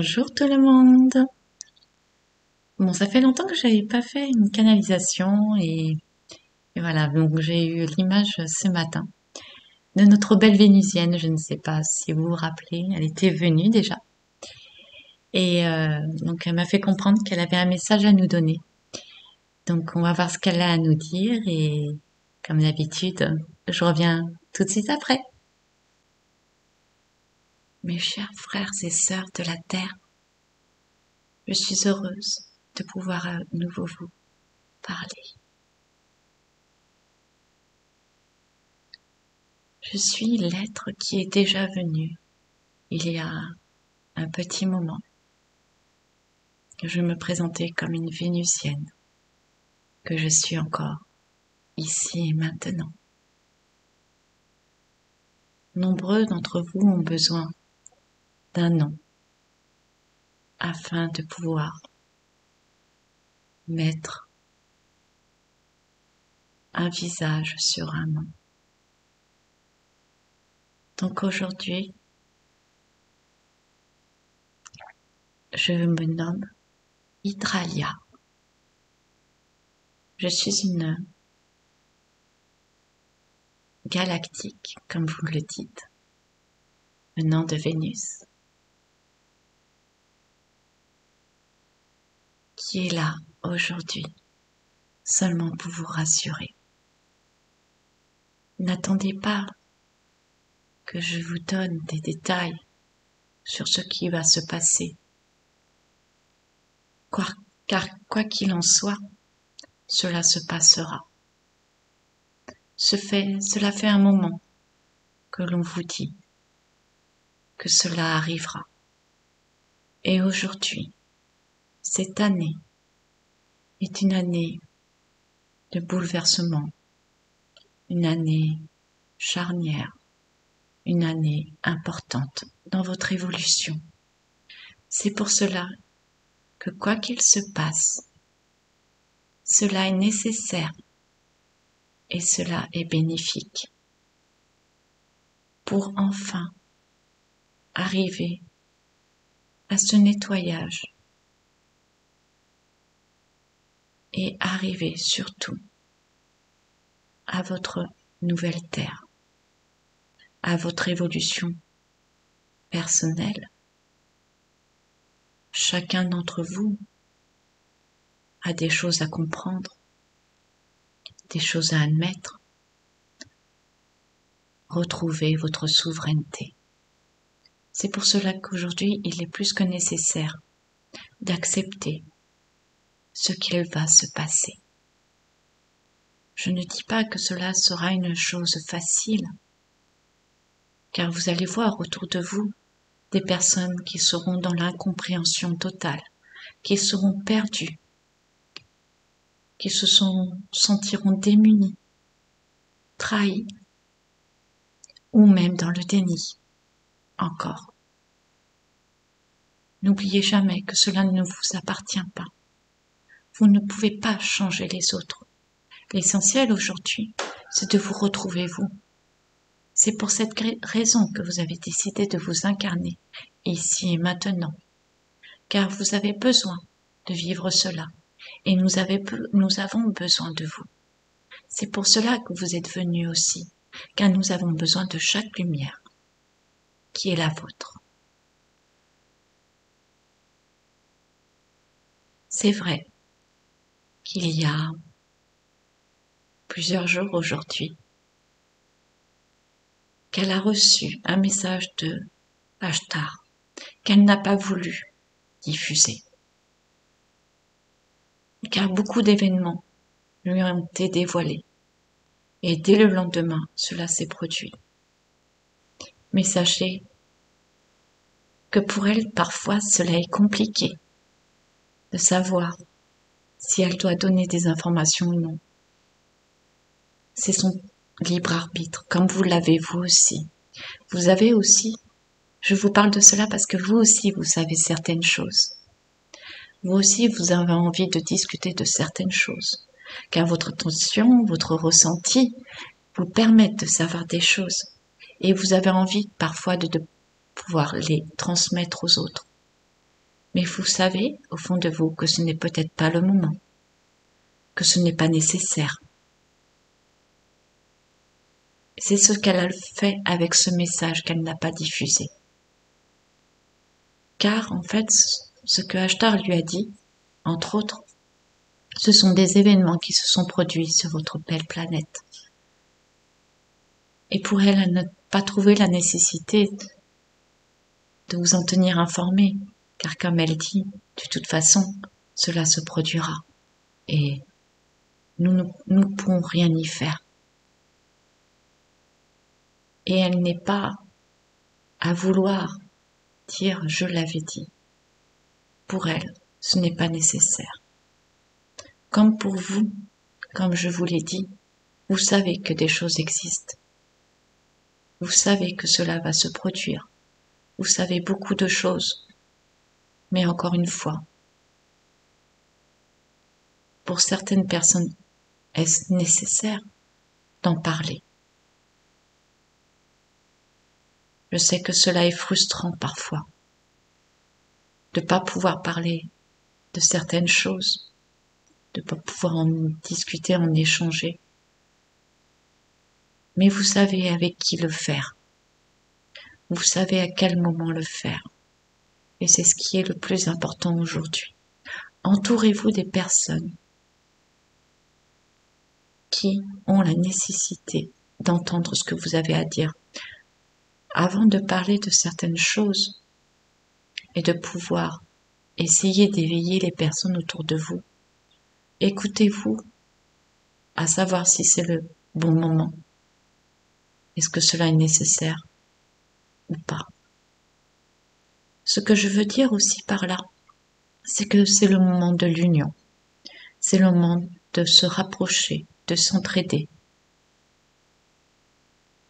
Bonjour tout le monde. Bon, ça fait longtemps que j'avais pas fait une canalisation et voilà, donc j'ai eu l'image ce matin de notre belle Vénusienne. Je ne sais pas si vous vous rappelez, elle était venue déjà. Donc elle m'a fait comprendre qu'elle avait un message à nous donner. Donc on va voir ce qu'elle a à nous dire et comme d'habitude, je reviens tout de suite après. Mes chers frères et sœurs de la Terre, je suis heureuse de pouvoir à nouveau vous parler. Je suis l'être qui est déjà venu il y a un petit moment. Je me présentais comme une Vénusienne, que je suis encore ici et maintenant. Nombreux d'entre vous ont besoin d'un nom afin de pouvoir mettre un visage sur un nom. Donc aujourd'hui, je me nomme Hydralia. Je suis une galactique, comme vous le dites, venant de Vénus, qui est là aujourd'hui seulement pour vous rassurer. N'attendez pas que je vous donne des détails sur ce qui va se passer, car quoi qu'il en soit, cela se passera. Cela fait un moment que l'on vous dit que cela arrivera. Et aujourd'hui, cette année est une année de bouleversement, une année charnière, une année importante dans votre évolution. C'est pour cela que quoi qu'il se passe, cela est nécessaire et cela est bénéfique pour enfin arriver à ce nettoyage et arriver surtout à votre nouvelle terre, à votre évolution personnelle. Chacun d'entre vous a des choses à comprendre, des choses à admettre. Retrouvez votre souveraineté. C'est pour cela qu'aujourd'hui, il est plus que nécessaire d'accepter ce qu'il va se passer. Je ne dis pas que cela sera une chose facile, car vous allez voir autour de vous des personnes qui seront dans l'incompréhension totale, qui seront perdues, qui sentiront démunies, trahies, ou même dans le déni, encore. N'oubliez jamais que cela ne vous appartient pas. Vous ne pouvez pas changer les autres. L'essentiel aujourd'hui, c'est de vous retrouver vous. C'est pour cette raison que vous avez décidé de vous incarner ici et maintenant, car vous avez besoin de vivre cela et nous avons besoin de vous. C'est pour cela que vous êtes venus aussi, car nous avons besoin de chaque lumière qui est la vôtre. C'est vrai qu'il y a plusieurs jours aujourd'hui qu'elle a reçu un message de Ashtar qu'elle n'a pas voulu diffuser, car beaucoup d'événements lui ont été dévoilés et dès le lendemain cela s'est produit. Mais sachez que pour elle parfois cela est compliqué de savoir si elle doit donner des informations ou non. C'est son libre arbitre, comme vous l'avez vous aussi. Vous avez aussi, je vous parle de cela parce que vous aussi vous savez certaines choses. Vous aussi vous avez envie de discuter de certaines choses, car votre attention, votre ressenti vous permettent de savoir des choses et vous avez envie parfois de pouvoir les transmettre aux autres. Mais vous savez, au fond de vous, que ce n'est peut-être pas le moment, que ce n'est pas nécessaire. C'est ce qu'elle a fait avec ce message qu'elle n'a pas diffusé. Car, en fait, ce que Ashtar lui a dit, entre autres, ce sont des événements qui se sont produits sur votre belle planète. Et pour elle, elle n'a pas trouvé la nécessité de vous en tenir informé, car comme elle dit, de toute façon, cela se produira. Et nous ne pourrons rien y faire. Et elle n'est pas à vouloir dire je l'avais dit. Pour elle, ce n'est pas nécessaire. Comme pour vous, comme je vous l'ai dit, vous savez que des choses existent. Vous savez que cela va se produire. Vous savez beaucoup de choses. Mais encore une fois, pour certaines personnes, est-ce nécessaire d'en parler? Je sais que cela est frustrant parfois, de ne pas pouvoir parler de certaines choses, de ne pas pouvoir en discuter, en échanger. Mais vous savez avec qui le faire. Vous savez à quel moment le faire. Et c'est ce qui est le plus important aujourd'hui. Entourez-vous des personnes qui ont la nécessité d'entendre ce que vous avez à dire. Avant de parler de certaines choses et de pouvoir essayer d'éveiller les personnes autour de vous, écoutez-vous à savoir si c'est le bon moment. Est-ce que cela est nécessaire ou pas? Ce que je veux dire aussi par là, c'est que c'est le moment de l'union. C'est le moment de se rapprocher, de s'entraider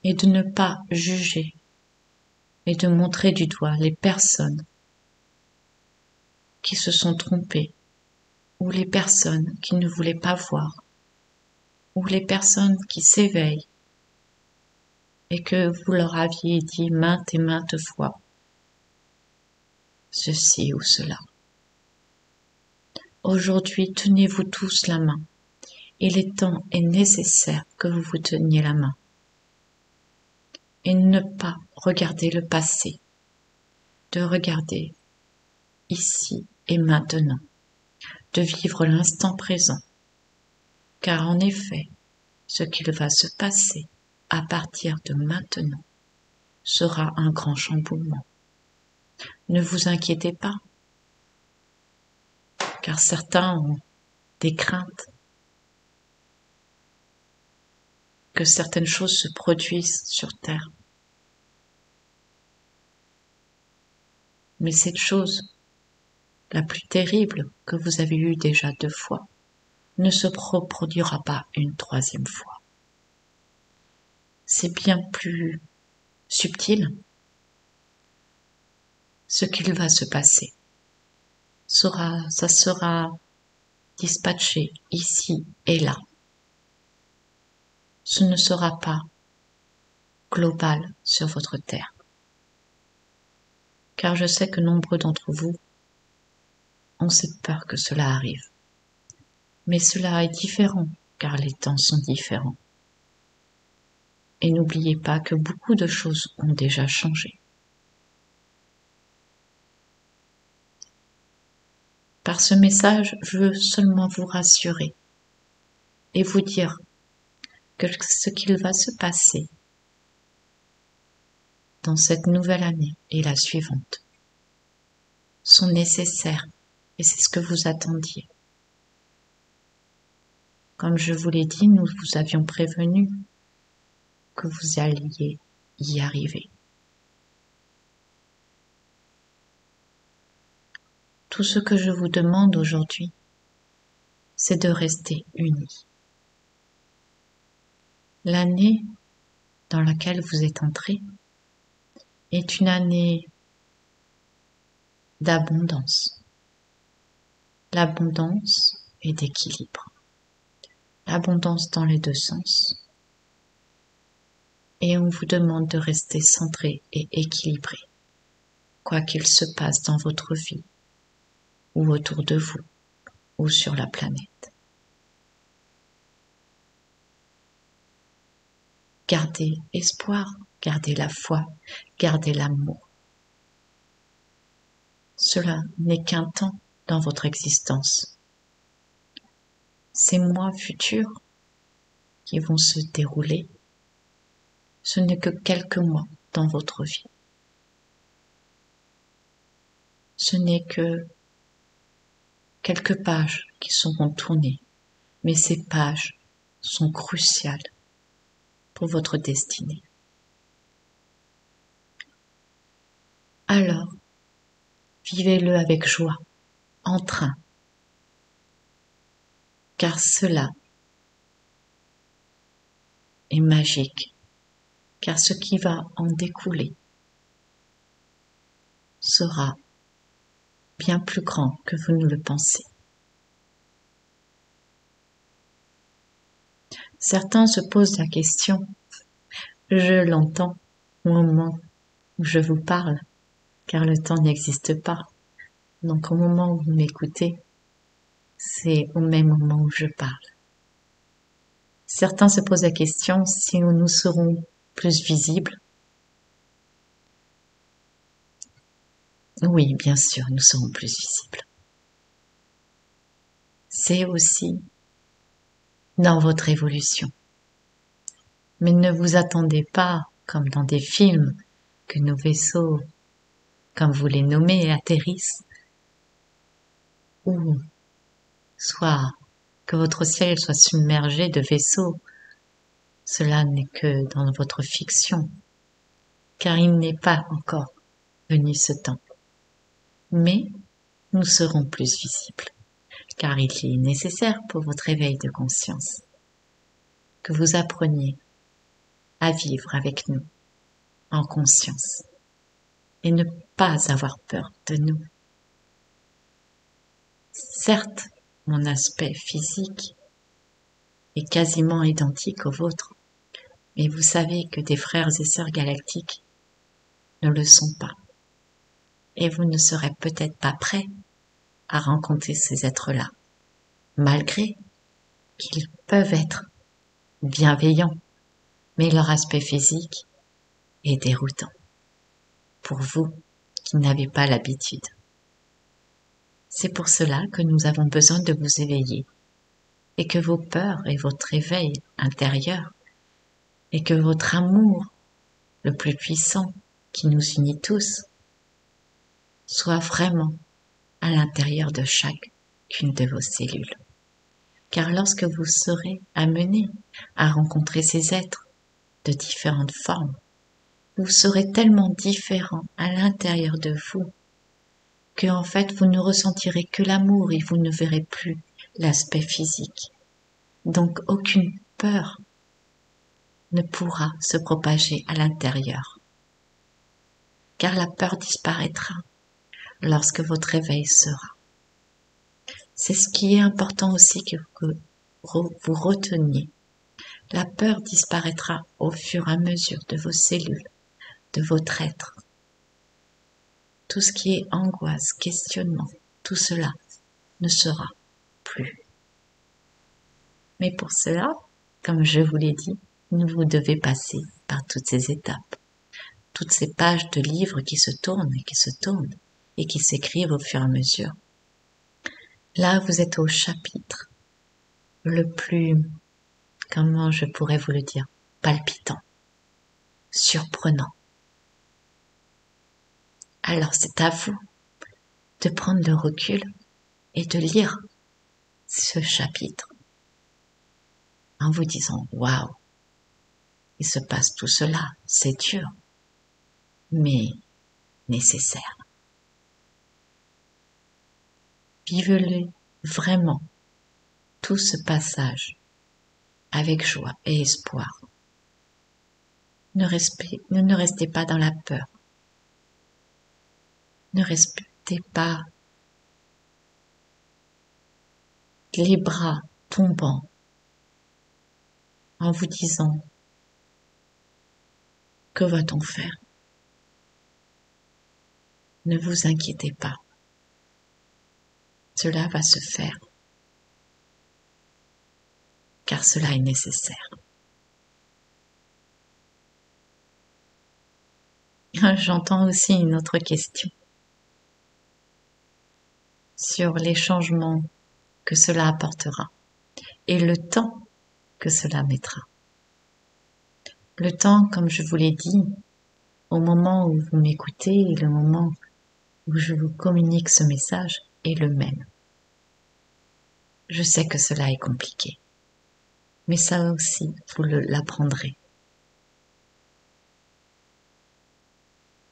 et de ne pas juger et de montrer du doigt les personnes qui se sont trompées ou les personnes qui ne voulaient pas voir ou les personnes qui s'éveillent et que vous leur aviez dit maintes et maintes fois ceci ou cela. Aujourd'hui, tenez-vous tous la main. Il est temps et nécessaire que vous vous teniez la main. Et ne pas regarder le passé, de regarder ici et maintenant, de vivre l'instant présent. Car en effet, ce qu'il va se passer à partir de maintenant sera un grand chamboulement. Ne vous inquiétez pas, car certains ont des craintes que certaines choses se produisent sur Terre. Mais cette chose, la plus terrible que vous avez eue déjà 2 fois, ne se reproduira pas une 3e fois. C'est bien plus subtil ce qu'il va se passer. Ça sera dispatché ici et là. Ce ne sera pas global sur votre terre. Car je sais que nombreux d'entre vous ont cette peur que cela arrive. Mais cela est différent, car les temps sont différents. Et n'oubliez pas que beaucoup de choses ont déjà changé. Par ce message, je veux seulement vous rassurer et vous dire que ce qu'il va se passer dans cette nouvelle année et la suivante sont nécessaires et c'est ce que vous attendiez. Comme je vous l'ai dit, nous vous avions prévenu que vous alliez y arriver. Tout ce que je vous demande aujourd'hui, c'est de rester unis. L'année dans laquelle vous êtes entrés est une année d'abondance. L'abondance et d'équilibre. L'abondance dans les 2 sens. Et on vous demande de rester centré et équilibré, quoi qu'il se passe dans votre vie, ou autour de vous, ou sur la planète. Gardez espoir, gardez la foi, gardez l'amour. Cela n'est qu'un temps dans votre existence. Ces mois futurs qui vont se dérouler, ce n'est que quelques mois dans votre vie. Ce n'est que quelques pages qui seront tournées, mais ces pages sont cruciales pour votre destinée. Alors, vivez-le avec joie, entrain, car cela est magique, car ce qui va en découler sera bien plus grand que vous ne le pensez. Certains se posent la question, je l'entends au moment où je vous parle, car le temps n'existe pas. Donc au moment où vous m'écoutez, c'est au même moment où je parle. Certains se posent la question si nous serons plus visibles. Oui, bien sûr, nous serons plus visibles. C'est aussi dans votre évolution. Mais ne vous attendez pas, comme dans des films, que nos vaisseaux, comme vous les nommez, atterrissent, ou soit que votre ciel soit submergé de vaisseaux. Cela n'est que dans votre fiction, car il n'est pas encore venu ce temps. Mais nous serons plus visibles, car il est nécessaire pour votre éveil de conscience que vous appreniez à vivre avec nous en conscience et ne pas avoir peur de nous. Certes, mon aspect physique est quasiment identique au vôtre, mais vous savez que des frères et sœurs galactiques ne le sont pas. Et vous ne serez peut-être pas prêt à rencontrer ces êtres-là, malgré qu'ils peuvent être bienveillants, mais leur aspect physique est déroutant pour vous qui n'avez pas l'habitude. C'est pour cela que nous avons besoin de vous éveiller et que vos peurs et votre éveil intérieur et que votre amour le plus puissant qui nous unit tous soit vraiment à l'intérieur de chacune de vos cellules. Car lorsque vous serez amené à rencontrer ces êtres de différentes formes, vous serez tellement différent à l'intérieur de vous que en fait vous ne ressentirez que l'amour et vous ne verrez plus l'aspect physique. Donc aucune peur ne pourra se propager à l'intérieur, car la peur disparaîtra lorsque votre éveil sera. C'est ce qui est important aussi que vous reteniez. La peur disparaîtra au fur et à mesure de vos cellules, de votre être. Tout ce qui est angoisse, questionnement, tout cela ne sera plus. Mais pour cela, comme je vous l'ai dit, vous devez passer par toutes ces étapes, toutes ces pages de livres qui se tournent et qui se tournent et qui s'écrivent au fur et à mesure. Là, vous êtes au chapitre le plus, comment je pourrais vous le dire, palpitant, surprenant. Alors c'est à vous de prendre le recul et de lire ce chapitre en vous disant « Waouh, il se passe tout cela, c'est dur, mais nécessaire. » Vivez-le vraiment, tout ce passage, avec joie et espoir. Ne restez pas dans la peur. Ne restez pas les bras tombants en vous disant « Que va-t-on faire ?» Ne vous inquiétez pas. cela va se faire, car cela est nécessaire. J'entends aussi une autre question sur les changements que cela apportera et le temps que cela mettra. Le temps, comme je vous l'ai dit, au moment où vous m'écoutez et le moment où je vous communique ce message est le même. Je sais que cela est compliqué, mais ça aussi, vous l'apprendrez.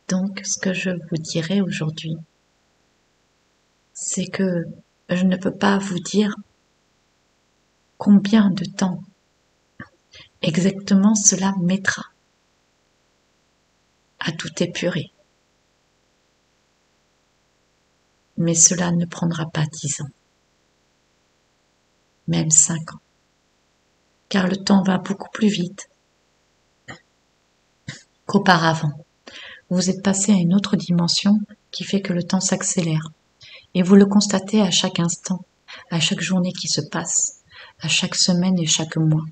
Donc, ce que je vous dirai aujourd'hui, c'est que je ne peux pas vous dire combien de temps exactement cela mettra à tout épurer. Mais cela ne prendra pas 10 ans, même 5 ans, car le temps va beaucoup plus vite qu'auparavant. Vous êtes passé à une autre dimension qui fait que le temps s'accélère. Et vous le constatez à chaque instant, à chaque journée qui se passe, à chaque semaine et chaque mois.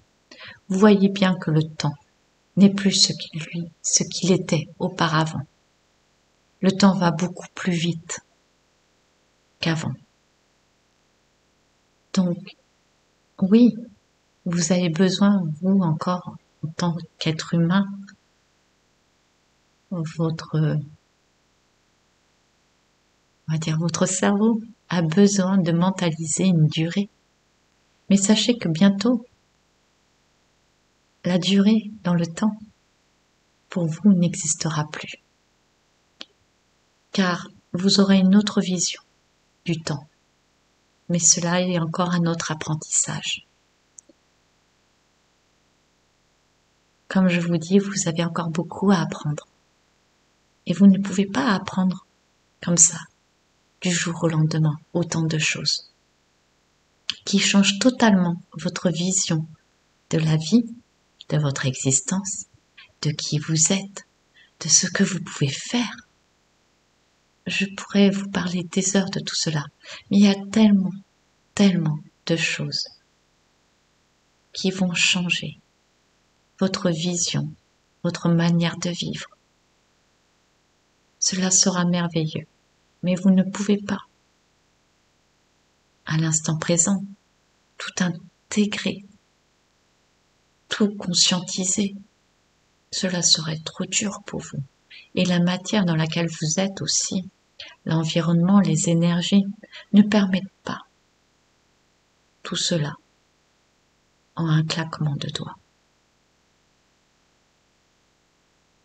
Vous voyez bien que le temps n'est plus ce qu'il était auparavant. Le temps va beaucoup plus vite qu'avant. Donc, oui, vous avez besoin, vous encore, en tant qu'être humain, votre cerveau a besoin de mentaliser une durée. Mais sachez que bientôt, la durée dans le temps, pour vous, n'existera plus. Car vous aurez une autre vision du temps. Mais cela est encore un autre apprentissage. Comme je vous dis, vous avez encore beaucoup à apprendre. Et vous ne pouvez pas apprendre comme ça, du jour au lendemain, autant de choses qui changent totalement votre vision de la vie, de votre existence, de qui vous êtes, de ce que vous pouvez faire. Je pourrais vous parler des heures de tout cela, mais il y a tellement de choses qui vont changer votre vision, votre manière de vivre. Cela sera merveilleux, mais vous ne pouvez pas, à l'instant présent, tout intégrer, tout conscientiser. Cela serait trop dur pour vous. Et la matière dans laquelle vous êtes aussi, l'environnement, les énergies, ne permettent pas tout cela en un claquement de doigts.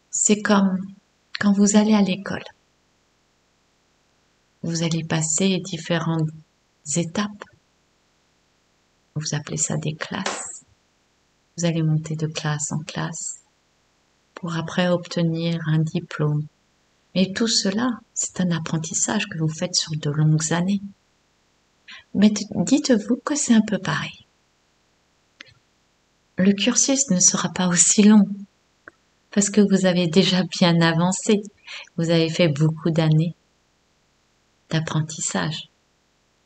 C'est comme quand vous allez à l'école. Vous allez passer différentes étapes. Vous appelez ça des classes. Vous allez monter de classe en classe pour après obtenir un diplôme. Et tout cela, c'est un apprentissage que vous faites sur de longues années. Mais dites-vous que c'est un peu pareil. Le cursus ne sera pas aussi long parce que vous avez déjà bien avancé. Vous avez fait beaucoup d'années d'apprentissage.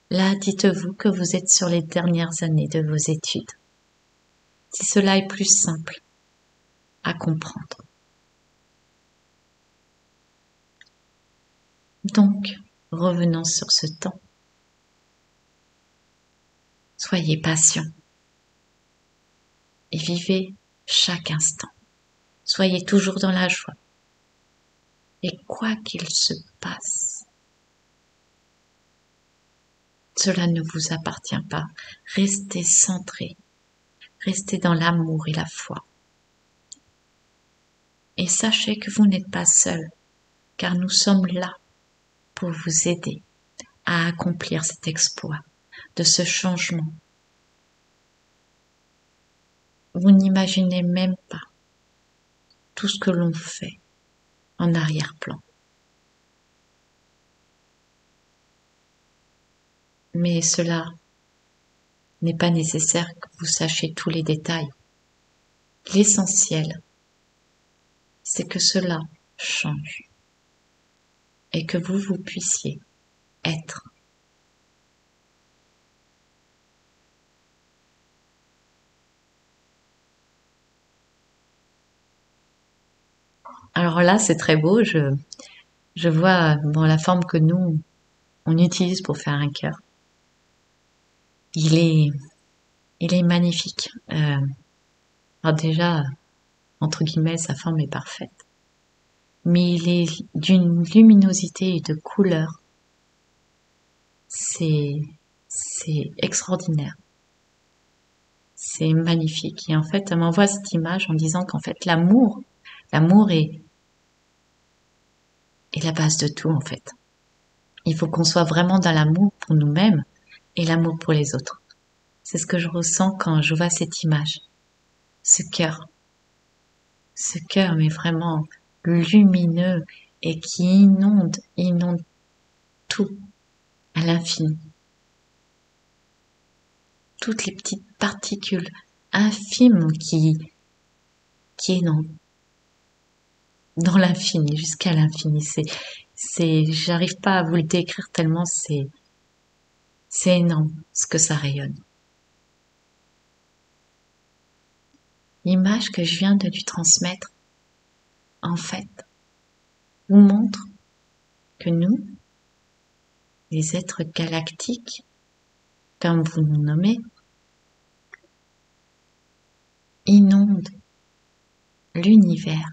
Là, dites-vous que vous êtes sur les dernières années de vos études. Si cela est plus simple à comprendre. Donc, revenons sur ce temps. Soyez patient et vivez chaque instant. Soyez toujours dans la joie. Et quoi qu'il se passe, cela ne vous appartient pas. Restez centré. Restez dans l'amour et la foi. Et sachez que vous n'êtes pas seul, car nous sommes là pour vous aider à accomplir cet exploit de ce changement. Vous n'imaginez même pas tout ce que l'on fait en arrière-plan. Mais cela n'est pas nécessaire que vous sachiez tous les détails. L'essentiel, c'est que cela change et que vous puissiez être Alors là, c'est très beau. Je vois bon, la forme que nous, on utilise pour faire un cœur. Il est, il est magnifique. Alors déjà, entre guillemets, sa forme est parfaite. Mais il est d'une luminosité et de couleur. C'est, c'est extraordinaire. C'est magnifique. Et en fait, elle m'envoie cette image en disant qu'en fait, l'amour est la base de tout, en fait. Il faut qu'on soit vraiment dans l'amour pour nous-mêmes et l'amour pour les autres. C'est ce que je ressens quand je vois cette image. Ce cœur. Ce cœur, mais vraiment lumineux et qui inonde tout à l'infini. Toutes les petites particules infimes qui inondent dans l'infini, jusqu'à l'infini. J'arrive pas à vous le décrire tellement c'est énorme ce que ça rayonne. L'image que je viens de lui transmettre, en fait, vous montre que nous, les êtres galactiques, comme vous nous nommez, inondent l'univers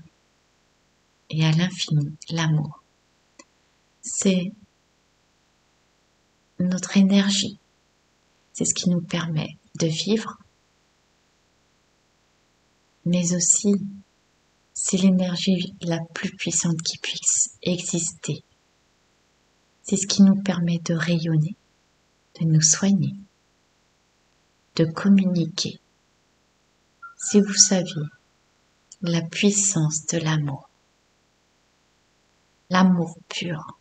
et à l'infini l'amour. C'est notre énergie. C'est ce qui nous permet de vivre, mais aussi c'est l'énergie la plus puissante qui puisse exister. C'est ce qui nous permet de rayonner, de nous soigner, de communiquer. Si vous saviez la puissance de l'amour pur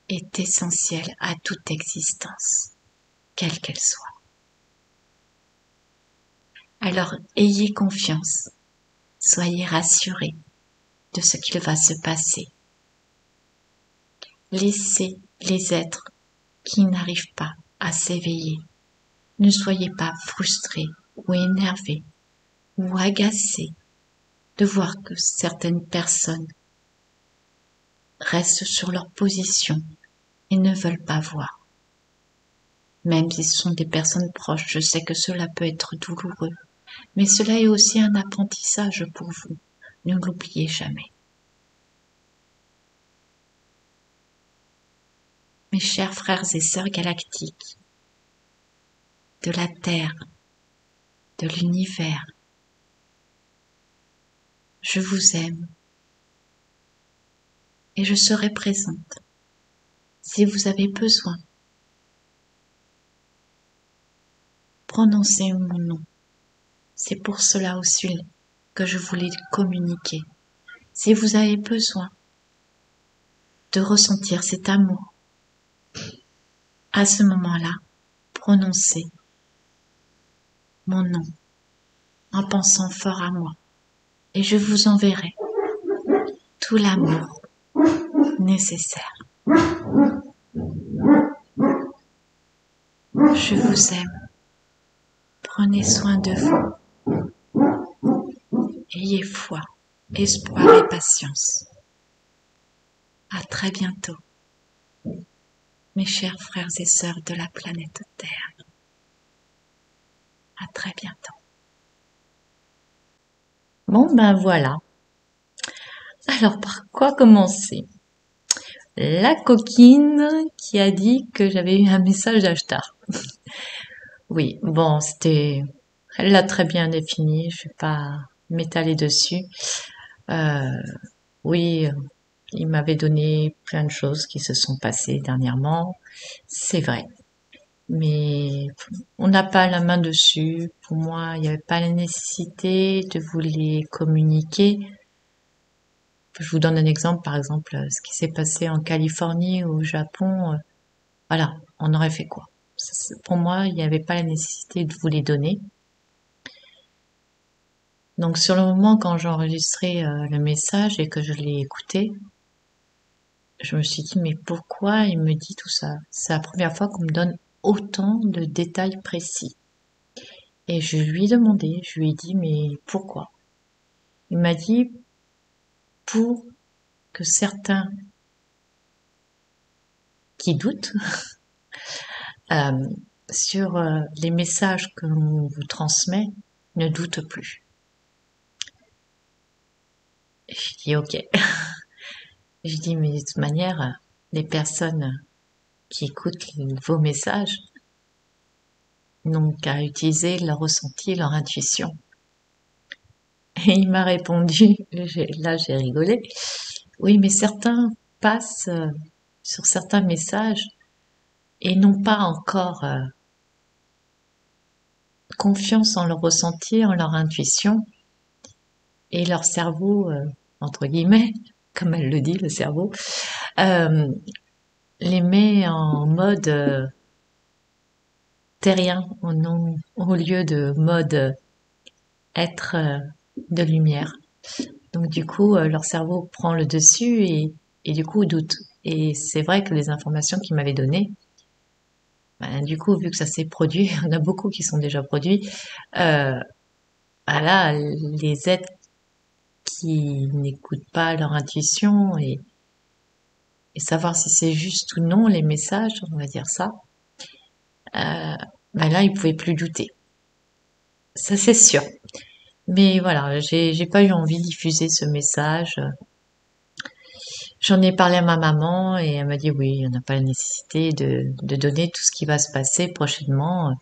est essentiel à toute existence, quelle qu'elle soit. Alors ayez confiance, soyez rassurés de ce qu'il va se passer. Laissez les êtres qui n'arrivent pas à s'éveiller. Ne soyez pas frustrés ou énervés ou agacés de voir que certaines personnes restent sur leur position et ne veulent pas voir. Même si ce sont des personnes proches, je sais que cela peut être douloureux, mais cela est aussi un apprentissage pour vous. Ne l'oubliez jamais. Mes chers frères et sœurs galactiques, de la Terre, de l'univers, je vous aime et je serai présente si vous avez besoin. Prononcez mon nom. C'est pour cela aussi que je voulais communiquer. Si vous avez besoin de ressentir cet amour, à ce moment-là, prononcez mon nom en pensant fort à moi et je vous enverrai tout l'amour nécessaire. Je vous aime. Prenez soin de vous. Ayez foi, espoir et patience. À très bientôt, mes chers frères et sœurs de la planète Terre. À très bientôt. Bon ben voilà. Alors par quoi commencer? La coquine qui a dit que j'avais eu un message d'Ashtar. Oui, bon, elle l'a très bien défini, je vais pas m'étaler dessus. Euh, oui, il m'avait donné plein de choses qui se sont passées dernièrement, c'est vrai. Mais on n'a pas la main dessus. Pour moi, il n'y avait pas la nécessité de vous les communiquer. Je vous donne un exemple, par exemple, ce qui s'est passé en Californie ou au Japon. Voilà, on aurait fait quoi? Pour moi, il n'y avait pas la nécessité de vous les donner. Donc sur le moment, quand j'ai enregistré le message et que je l'ai écouté, je me suis dit, mais pourquoi il me dit tout ça? C'est la première fois qu'on me donne autant de détails précis. Et je lui ai demandé, je lui ai dit, mais pourquoi? Il m'a dit, pour que certains qui doutent euh, sur les messages que l'on vous transmet ne doutent plus. Et je dis ok. Je dis mais de toute manière, les personnes qui écoutent vos messages n'ont qu'à utiliser leur ressenti, leur intuition. Et il m'a répondu, là j'ai rigolé, oui mais certains passent sur certains messages et n'ont pas encore confiance en leur ressenti, en leur intuition, et leur cerveau, entre guillemets, comme elle le dit, le cerveau, euh, les met en mode terrien au lieu de mode être de lumière. Donc du coup, leur cerveau prend le dessus et du coup doute. Et c'est vrai que les informations qu'il m'avait données, ben, du coup, vu que ça s'est produit, il y en a beaucoup qui sont déjà produits, euh, voilà, les êtres qui n'écoutent pas leur intuition et savoir si c'est juste ou non les messages, on va dire ça, ben là, ils pouvaient plus douter. Ça, c'est sûr. Mais voilà, j'ai pas eu envie de diffuser ce message. J'en ai parlé à ma maman et elle m'a dit oui, il n'y en a pas la nécessité de donner tout ce qui va se passer prochainement.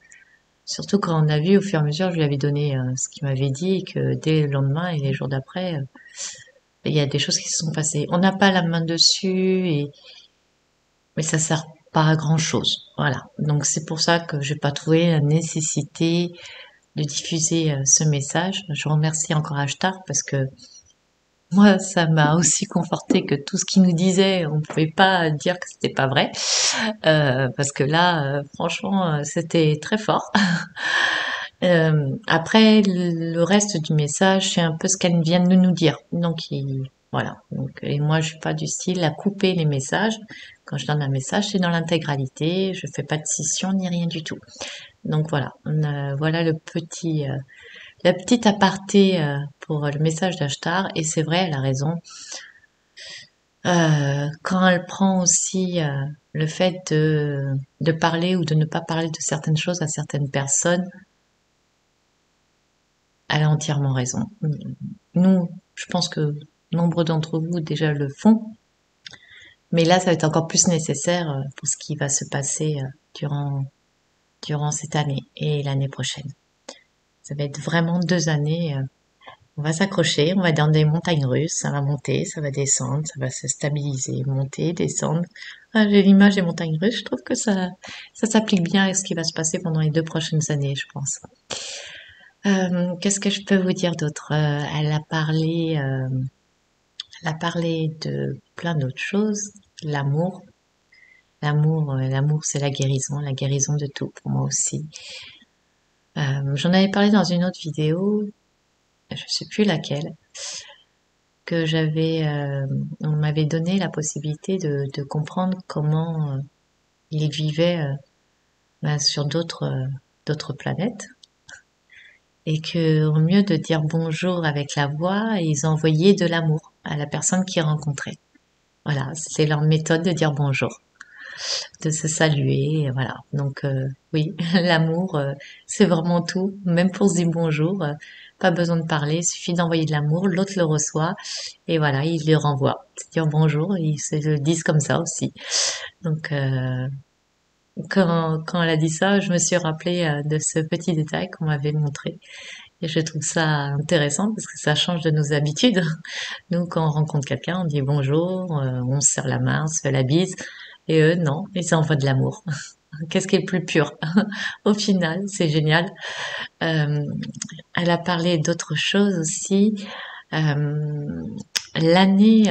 Surtout quand on a vu au fur et à mesure, je lui avais donné ce qu'il m'avait dit et que dès le lendemain et les jours d'après, il y a des choses qui se sont passées. On n'a pas la main dessus mais ça sert pas à grand chose. Voilà. Donc c'est pour ça que j'ai pas trouvé la nécessité de diffuser ce message. Je remercie encore Ashtar parce que moi, ça m'a aussi conforté que tout ce qu'il nous disait, on pouvait pas dire que c'était pas vrai, parce que là, franchement, c'était très fort. Après, le reste du message, c'est un peu ce qu'elle vient de nous dire. Donc, voilà. Donc, et moi, je suis pas du style à couper les messages. Quand je donne un message, c'est dans l'intégralité. Je fais pas de scission ni rien du tout. Donc voilà. Voilà la petite aparté pour le message d'Ashtar. Et c'est vrai, elle a raison. Quand elle prend aussi le fait de parler ou de ne pas parler de certaines choses à certaines personnes, elle a entièrement raison. Nous, je pense que nombre d'entre vous déjà le font, mais là, ça va être encore plus nécessaire pour ce qui va se passer durant cette année et l'année prochaine. Ça va être vraiment 2 années. On va s'accrocher, on va dans des montagnes russes, ça va monter, ça va descendre, ça va se stabiliser, monter, descendre. Ah, j'ai l'image des montagnes russes, je trouve que ça s'applique bien à ce qui va se passer pendant les 2 prochaines années, je pense. Qu'est-ce que je peux vous dire d'autre? Elle a parlé de plein d'autres choses. L'amour. L'amour, c'est la guérison de tout pour moi aussi. J'en avais parlé dans une autre vidéo, je sais plus laquelle, que on m'avait donné la possibilité de comprendre comment ils vivaient sur d'autres planètes, et que au mieux de dire bonjour avec la voix, ils envoyaient de l'amour à la personne qu'ils rencontraient. Voilà, c'est leur méthode de dire bonjour, de se saluer, voilà. Donc oui, l'amour, c'est vraiment tout, même pour se dire bonjour, pas besoin de parler, il suffit d'envoyer de l'amour, l'autre le reçoit, et voilà, il le renvoie. Se dire bonjour, ils se le disent comme ça aussi. Donc quand elle a dit ça, je me suis rappelé de ce petit détail qu'on m'avait montré. Et je trouve ça intéressant parce que ça change de nos habitudes. Nous, quand on rencontre quelqu'un, on dit bonjour, on se serre la main, on se fait la bise. Et eux, non, ils envoient de l'amour. Qu'est-ce qui est le plus pur? Au final, c'est génial. Euh, Elle a parlé d'autres choses aussi. Euh, L'année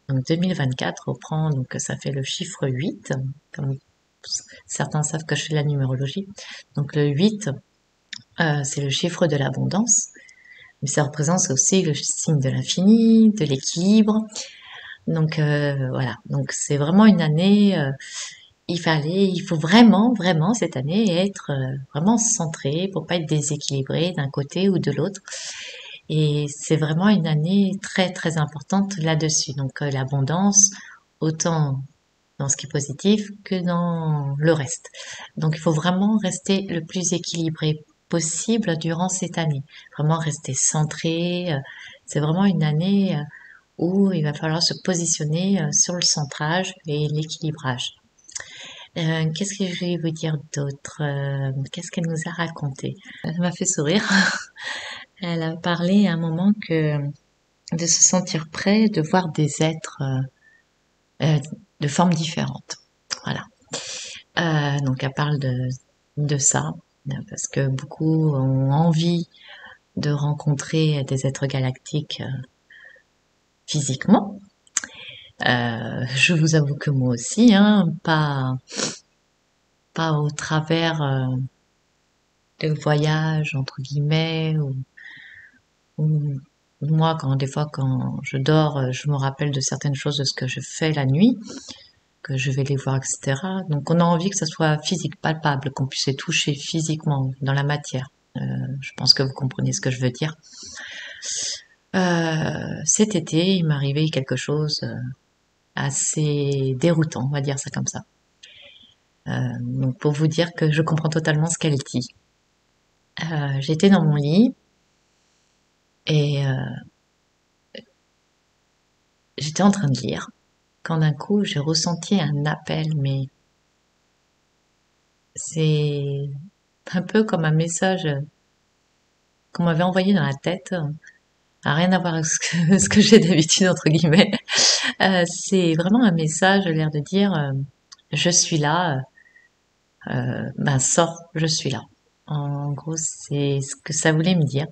2024 reprend, donc ça fait le chiffre 8, comme certains savent que je fais de la numérologie. Donc le 8, c'est le chiffre de l'abondance, mais ça représente aussi le signe de l'infini, de l'équilibre. Donc voilà, donc c'est vraiment une année, il faut vraiment, vraiment cette année être vraiment centré pour pas être déséquilibré d'un côté ou de l'autre. Et c'est vraiment une année très très importante là-dessus. Donc l'abondance, autant dans ce qui est positif que dans le reste. Donc il faut vraiment rester le plus équilibré possible durant cette année. Vraiment rester centré. C'est vraiment une année où il va falloir se positionner sur le centrage et l'équilibrage. Qu'est-ce que je vais vous dire d'autre? Qu'est-ce qu'elle nous a raconté? Elle m'a fait sourire. Elle a parlé à un moment que de se sentir prêt, de voir des êtres euh, de formes différentes. Voilà. Donc elle parle de ça, parce que beaucoup ont envie de rencontrer des êtres galactiques physiquement. Je vous avoue que moi aussi, hein, pas au travers de voyages entre guillemets ou moi quand des fois quand je dors, je me rappelle de certaines choses de ce que je fais la nuit, que je vais les voir, etc. Donc on a envie que ça soit physique, palpable, qu'on puisse les toucher physiquement dans la matière. Je pense que vous comprenez ce que je veux dire. Cet été, il m'est arrivé quelque chose assez déroutant, on va dire ça comme ça. Donc pour vous dire que je comprends totalement ce qu'elle dit. J'étais dans mon lit et j'étais en train de lire quand d'un coup j'ai ressenti un appel, mais c'est un peu comme un message qu'on m'avait envoyé dans la tête, a rien à voir avec ce que j'ai d'habitude entre guillemets. C'est vraiment un message, l'air de dire je suis là, ben sors, je suis là. En gros, c'est ce que ça voulait me dire.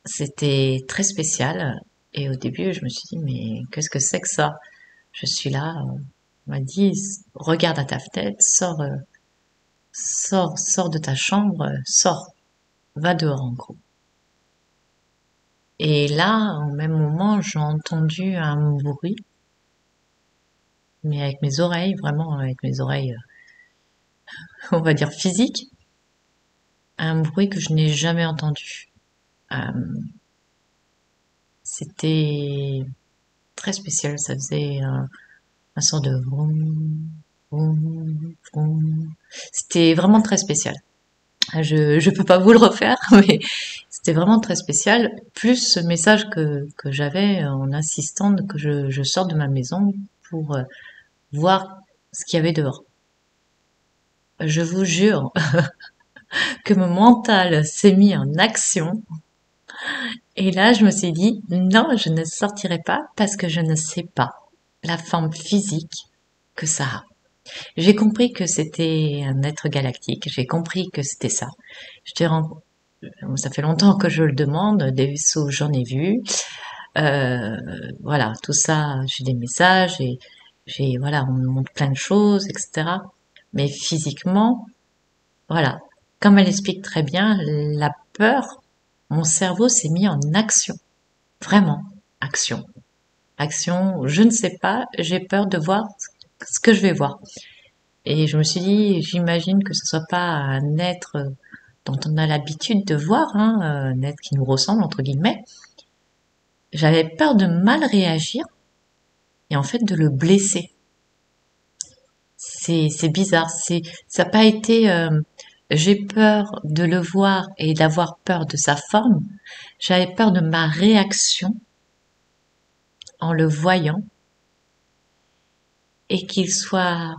C'était très spécial. Et au début, je me suis dit, mais qu'est-ce que c'est que ça? Je suis là. On m'a dit, regarde à ta fenêtre, sors de ta chambre, sors, va dehors en gros. Et là, au même moment, j'ai entendu un bruit, mais avec mes oreilles, vraiment avec mes oreilles, on va dire physiques, un bruit que je n'ai jamais entendu. Euh, C'était très spécial, ça faisait un sort de vroom, vroom, vroom. C'était vraiment très spécial. Je peux pas vous le refaire, mais c'était vraiment très spécial. Plus ce message que j'avais en insistant que je sorte de ma maison pour voir ce qu'il y avait dehors. Je vous jure que mon mental s'est mis en action. Et là, je me suis dit, non, je ne sortirai pas parce que je ne sais pas la forme physique que ça a. J'ai compris que c'était un être galactique. J'ai compris que c'était ça. Je te rends... Ça fait longtemps que je le demande. Des vaisseaux, j'en ai vu. Voilà, tout ça, j'ai des messages et voilà, on me montre plein de choses, etc. Mais physiquement, voilà, comme elle explique très bien, la peur, mon cerveau s'est mis en action. Vraiment, action. Action, je ne sais pas, j'ai peur de voir ce que je vais voir. Et je me suis dit, j'imagine que ce soit pas un être dont on a l'habitude de voir, hein, un être qui nous ressemble, entre guillemets. J'avais peur de mal réagir et en fait de le blesser. C'est bizarre, ça n'a pas été j'ai peur de le voir et d'avoir peur de sa forme. J'avais peur de ma réaction en le voyant et qu'il soit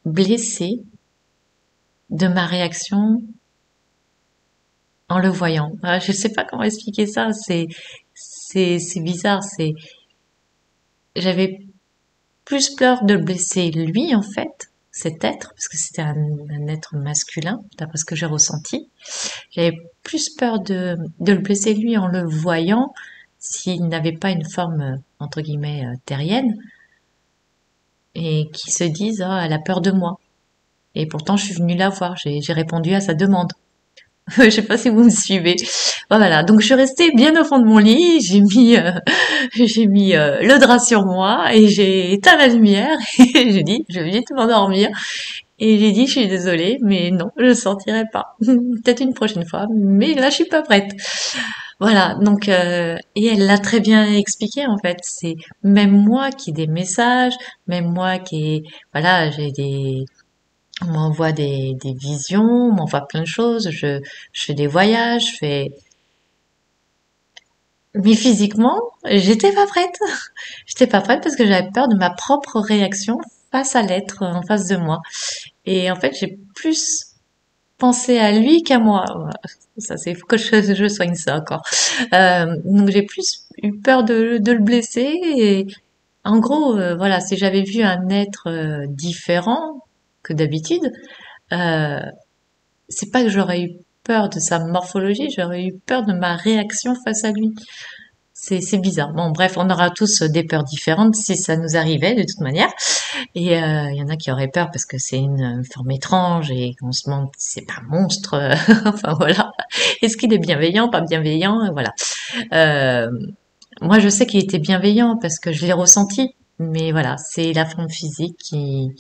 blessé de ma réaction en le voyant. Je ne sais pas comment expliquer ça. C'est bizarre. J'avais plus peur de le blesser lui en fait, cet être, parce que c'était un être masculin, d'après ce que j'ai ressenti. J'avais plus peur de le blesser lui en le voyant, s'il n'avait pas une forme entre guillemets terrienne, et qui se dise ah elle a peur de moi. Et pourtant je suis venue la voir, j'ai répondu à sa demande. Je sais pas si vous me suivez. Voilà, donc je suis restée bien au fond de mon lit, j'ai mis le drap sur moi et j'ai éteint la lumière et j'ai dit je vais vite m'endormir et j'ai dit je suis désolée mais non, je sortirai pas. Peut-être une prochaine fois, mais là je suis pas prête. Voilà, donc et elle l'a très bien expliqué en fait. C'est même moi qui ai des messages, même moi qui voilà, j'ai des on m'envoie des visions, on m'envoie plein de choses, je fais des voyages, je fais mais physiquement, j'étais pas prête. J'étais pas prête parce que j'avais peur de ma propre réaction face à l'être en face de moi. Et en fait, j'ai plus pensé à lui qu'à moi. Ça, c'est faut que je soigne ça encore. Donc j'ai plus eu peur de le blesser. Et en gros, voilà, si j'avais vu un être différent que d'habitude, euh, c'est pas que j'aurais eu peur de sa morphologie, j'aurais eu peur de ma réaction face à lui. C'est bizarre. Bon, bref, on aura tous des peurs différentes si ça nous arrivait de toute manière. Et il y en a qui auraient peur parce que c'est une forme étrange et qu'on se demande c'est pas un monstre. Enfin voilà. Est-ce qu'il est bienveillant, pas bienveillant? Voilà. Euh, Moi, je sais qu'il était bienveillant parce que je l'ai ressenti. Mais voilà, c'est la forme physique qui.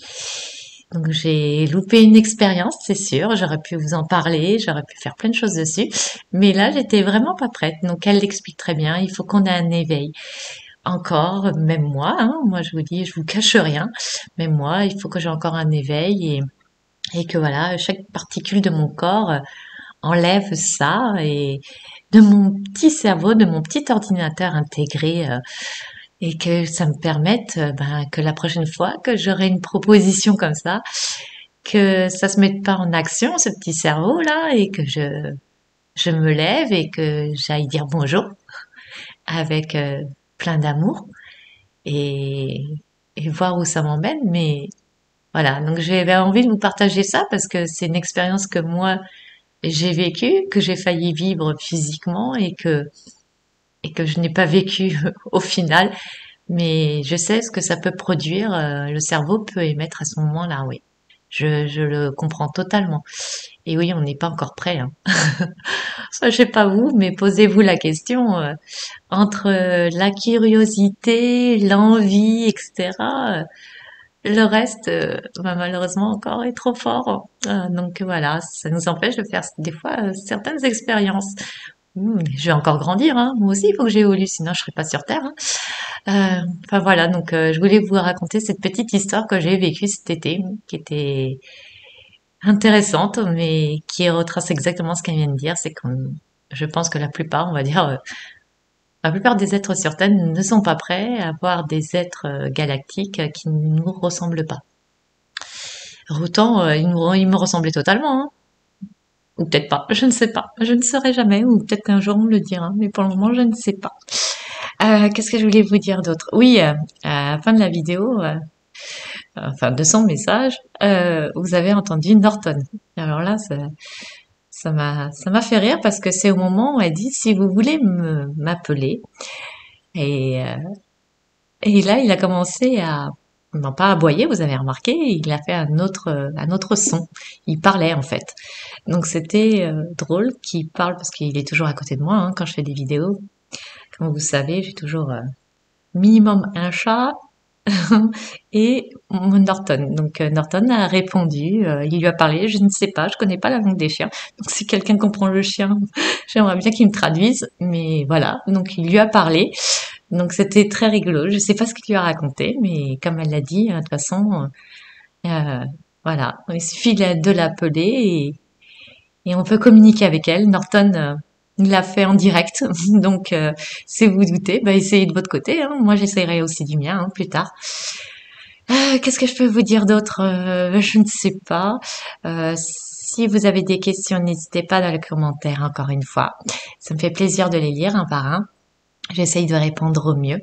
Donc j'ai loupé une expérience, c'est sûr. J'aurais pu vous en parler, j'aurais pu faire plein de choses dessus. Mais là, j'étais vraiment pas prête. Donc elle l'explique très bien. Il faut qu'on ait un éveil. Encore, même moi, hein, moi je vous dis, je vous cache rien. Même moi, il faut que j'ai encore un éveil et que voilà, chaque particule de mon corps enlève ça et de mon petit cerveau, de mon petit ordinateur intégré et que ça me permette ben, que la prochaine fois que j'aurai une proposition comme ça, que ça se mette pas en action, ce petit cerveau là, et que je me lève et que j'aille dire bonjour avec plein d'amour et, et voir où ça m'emmène. Mais voilà, donc j'avais envie de vous partager ça parce que c'est une expérience que moi j'ai vécue, que j'ai failli vivre physiquement et que je n'ai pas vécu au final. Mais je sais ce que ça peut produire. Le cerveau peut émettre à ce moment-là, oui. Je le comprends totalement. Et oui, on n'est pas encore prêt. Hein. Ça, je sais pas vous, mais posez-vous la question entre la curiosité, l'envie, etc. Le reste, bah, malheureusement encore est trop fort. Donc voilà, ça nous empêche de faire des fois certaines expériences. Je vais encore grandir, hein. Moi aussi, il faut que j'évolue, sinon je serai pas sur Terre. Hein. Enfin voilà, donc je voulais vous raconter cette petite histoire que j'ai vécue cet été, qui était intéressante, mais qui retrace exactement ce qu'elle vient de dire. C'est qu'on, je pense que la plupart, on va dire, la plupart des êtres sur Terre ne sont pas prêts à voir des êtres galactiques qui ne nous ressemblent pas. Autant, il me ressemblait totalement, hein. Ou peut-être pas, je ne sais pas, je ne saurais jamais, ou peut-être qu'un jour on me le dira, mais pour le moment je ne sais pas. Qu'est-ce que je voulais vous dire d'autre? Oui, à la fin de la vidéo, enfin de son message, vous avez entendu Norton. Alors là, ça m'a fait rire parce que c'est au moment où elle dit si vous voulez m'appeler et et là il a commencé à non pas aboyer, vous avez remarqué, il a fait un autre son. Il parlait en fait. Donc c'était drôle qu'il parle parce qu'il est toujours à côté de moi hein, quand je fais des vidéos. Comme vous savez, j'ai toujours minimum un chat et Norton. Donc Norton a répondu, il lui a parlé, je ne sais pas, je connais pas la langue des chiens. Donc si quelqu'un comprend le chien, j'aimerais bien qu'il me traduise. Mais voilà, donc il lui a parlé. Donc c'était très rigolo. Je sais pas ce qu'il lui a raconté, mais comme elle l'a dit, de toute façon, euh, voilà, il suffit de l'appeler et on peut communiquer avec elle. Norton l'a fait en direct, donc si vous doutez, bah, essayez de votre côté. Hein. Moi, j'essayerai aussi du mien hein, plus tard. Qu'est-ce que je peux vous dire d'autre je ne sais pas. Si vous avez des questions, n'hésitez pas dans les commentaires, encore une fois. Ça me fait plaisir de les lire un par un. J'essaye de répondre au mieux.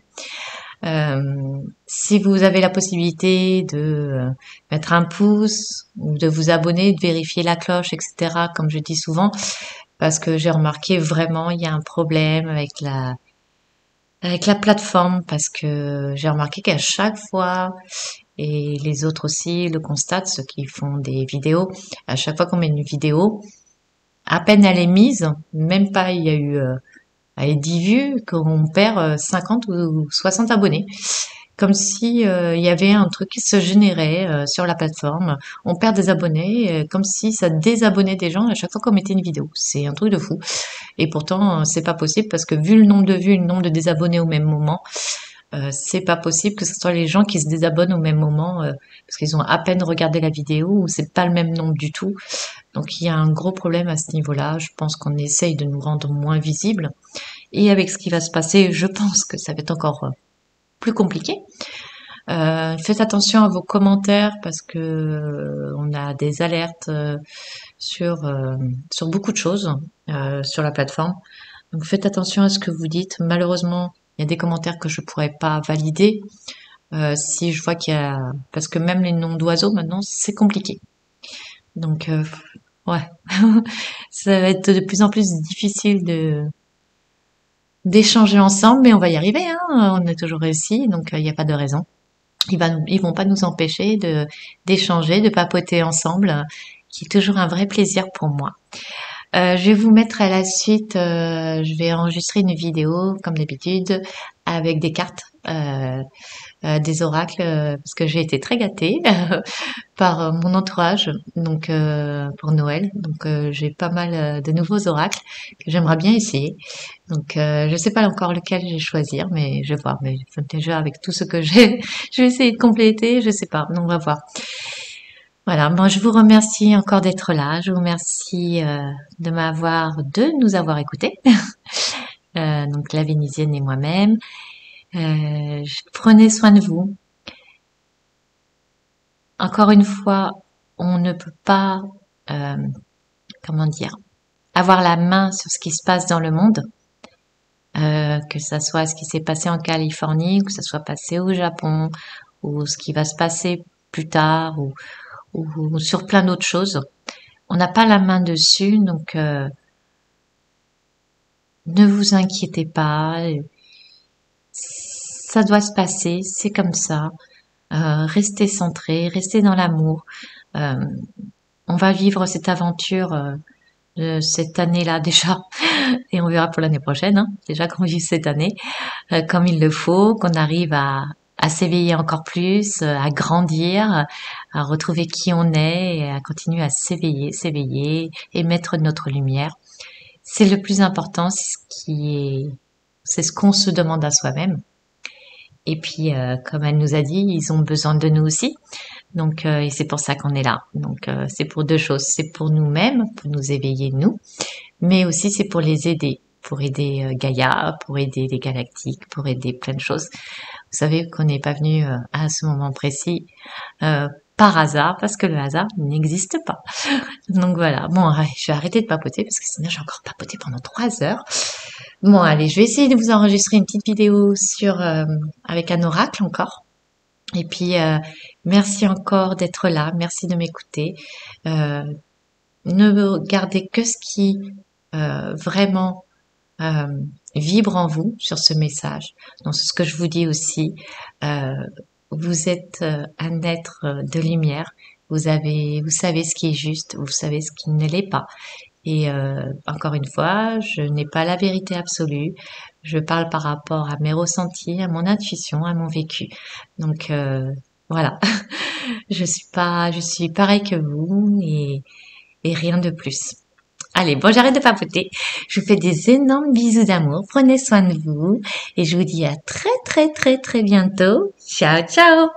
Si vous avez la possibilité de mettre un pouce, ou de vous abonner, de vérifier la cloche, etc., comme je dis souvent, parce que j'ai remarqué vraiment il y a un problème avec la plateforme, parce que j'ai remarqué qu'à chaque fois et les autres aussi le constatent, ceux qui font des vidéos. À chaque fois qu'on met une vidéo, à peine elle est mise, même pas il y a eu 10 vues, qu'on perd 50 ou 60 abonnés. comme si il y avait un truc qui se générait sur la plateforme. On perd des abonnés, comme si ça désabonnait des gens à chaque fois qu'on mettait une vidéo. C'est un truc de fou. Et pourtant, c'est pas possible parce que vu le nombre de vues, le nombre de désabonnés au même moment, c'est pas possible que ce soit les gens qui se désabonnent au même moment parce qu'ils ont à peine regardé la vidéo ou c'est pas le même nombre du tout. Donc il y a un gros problème à ce niveau-là. Je pense qu'on essaye de nous rendre moins visibles. Et avec ce qui va se passer, je pense que ça va être encore plus compliqué. Faites attention à vos commentaires parce que on a des alertes sur beaucoup de choses sur la plateforme. Donc faites attention à ce que vous dites. Malheureusement, il y a des commentaires que je pourrais pas valider si je vois qu'il y a parce que même les noms d'oiseaux maintenant c'est compliqué. Donc ouais, ça va être de plus en plus difficile de d'échanger ensemble, mais on va y arriver. Hein, on a toujours réussi, donc il n'y a pas de raison. Ils vont pas nous empêcher de d'échanger, de papoter ensemble, qui est toujours un vrai plaisir pour moi. Je vais vous mettre à la suite, je vais enregistrer une vidéo comme d'habitude avec des cartes, des oracles, parce que j'ai été très gâtée par mon entourage, donc pour Noël. Donc j'ai pas mal de nouveaux oracles que j'aimerais bien essayer. Donc je sais pas encore lequel je vais choisir, mais je vais voir. Mais déjà avec tout ce que j'ai, je vais essayer de compléter. Je sais pas, donc on va voir. Voilà, moi je vous remercie encore d'être là. Je vous remercie de nous avoir écoutés. Donc la Vénitienne et moi-même. Prenez soin de vous. Encore une fois, on ne peut pas, euh, comment dire, avoir la main sur ce qui se passe dans le monde, que ça soit ce qui s'est passé en Californie, que ça soit passé au Japon, ou ce qui va se passer plus tard, ou sur plein d'autres choses. On n'a pas la main dessus, donc ne vous inquiétez pas. Ça doit se passer, c'est comme ça. Restez centré, restez dans l'amour. Euh, on va vivre cette aventure cette année-là déjà, et on verra pour l'année prochaine. Hein, déjà qu'on vive cette année comme il le faut, qu'on arrive à s'éveiller encore plus, à grandir, à retrouver qui on est, et à continuer à s'éveiller, et mettre notre lumière. C'est le plus important, c'est ce qu'on se demande à soi-même. Et puis, comme elle nous a dit, ils ont besoin de nous aussi. Donc, et c'est pour ça qu'on est là. Donc, c'est pour deux choses. C'est pour nous-mêmes, pour nous éveiller nous, mais aussi c'est pour aider Gaïa, pour aider les galactiques, pour aider plein de choses. Vous savez qu'on n'est pas venu à ce moment précis par hasard, parce que le hasard n'existe pas. Donc voilà. Bon, je vais arrêter de papoter parce que sinon j'ai encore papoté pendant 3 heures. Bon, allez, je vais essayer de vous enregistrer une petite vidéo avec un oracle encore. Et puis, merci encore d'être là. Merci de m'écouter. Ne gardez que ce qui vraiment vibre en vous sur ce message. Donc, c'est ce que je vous dis aussi. Vous êtes un être de lumière. Vous savez ce qui est juste. Vous savez ce qui ne l'est pas. Et encore une fois, je n'ai pas la vérité absolue. Je parle par rapport à mes ressentis, à mon intuition, à mon vécu. Donc voilà, je suis pareil que vous et rien de plus. Allez, bon, j'arrête de papoter. Je vous fais des énormes bisous d'amour. Prenez soin de vous et je vous dis à très très très très bientôt. Ciao ciao.